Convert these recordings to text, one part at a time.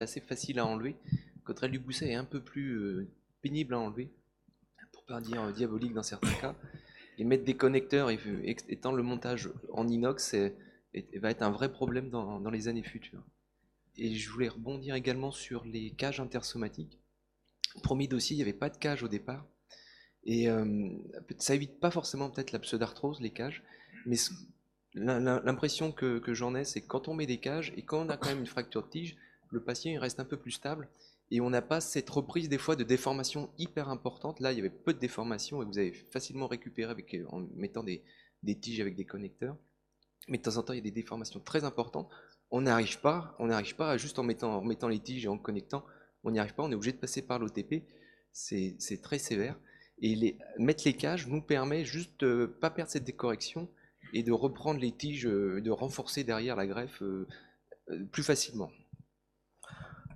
assez facile à enlever. Cotterelle du Bousset est un peu plus pénible à enlever, pour pas dire diabolique dans certains cas. Et mettre des connecteurs et étendre le montage en inox va être un vrai problème dans les années futures. Et je voulais rebondir également sur les cages intersomatiques. Premier dossier, il n'y avait pas de cage au départ. Et ça évite pas forcément peut-être la pseudarthrose, les cages, mais l'impression que j'en ai, c'est que quand on met des cages et quand on a quand même une fracture de tige, le patient il reste un peu plus stable et on n'a pas cette reprise des fois de déformation hyper importante. Là, il y avait peu de déformation et vous avez facilement récupéré en mettant des tiges avec des connecteurs. Mais de temps en temps, il y a des déformations très importantes. On n'arrive pas à juste en mettant les tiges et en connectant, on n'y arrive pas, on est obligé de passer par l'OTP. C'est très sévère. Et mettre les cages nous permet juste de ne pas perdre cette décorrection et de reprendre les tiges, de renforcer derrière la greffe plus facilement.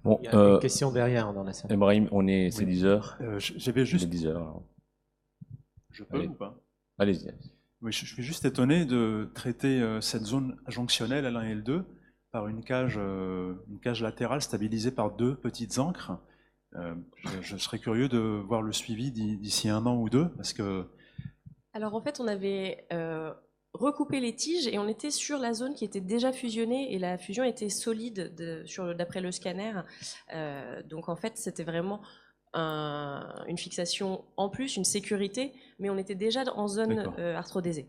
Bon, Il y a une question derrière dans la salle. Ibrahim, c'est 10 heures. J'avais juste... 10 heures. Alors. Je peux ou pas? Allez-y. Oui, je suis juste étonné de traiter cette zone jonctionnelle L1 et L2 par une cage latérale stabilisée par deux petites ancres. Je serais curieux de voir le suivi d'ici 1 an ou 2, parce que... Alors en fait, on avait recoupé les tiges et on était sur la zone qui était déjà fusionnée et la fusion était solide d'après le scanner. Donc en fait, c'était vraiment une fixation en plus, une sécurité, mais on était déjà en zone arthrodésée.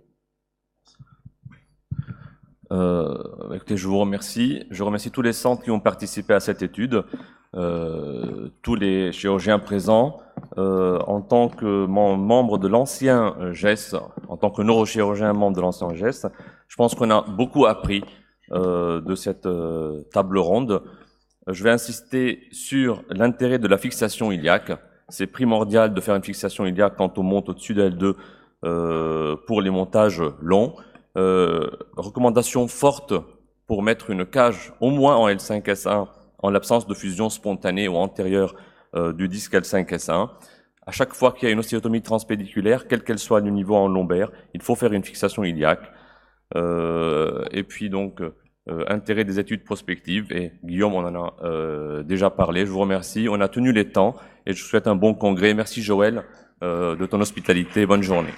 Écoutez, je vous remercie. Je remercie tous les centres qui ont participé à cette étude, tous les chirurgiens présents. En tant que membre de l'ancien GES, en tant que neurochirurgien membre de l'ancien GES, je pense qu'on a beaucoup appris de cette table ronde. Je vais insister sur l'intérêt de la fixation iliaque. C'est primordial de faire une fixation iliaque quand on monte au-dessus de L2 pour les montages longs. Recommandation forte pour mettre une cage au moins en L5S1 en l'absence de fusion spontanée ou antérieure du disque L5S1. À chaque fois qu'il y a une ostéotomie transpédiculaire, quelle qu'elle soit du niveau en lombaire, il faut faire une fixation iliaque. Et puis donc, intérêt des études prospectives, et Guillaume on en a déjà parlé, je vous remercie, on a tenu les temps et je vous souhaite un bon congrès. Merci Joël de ton hospitalité, bonne journée.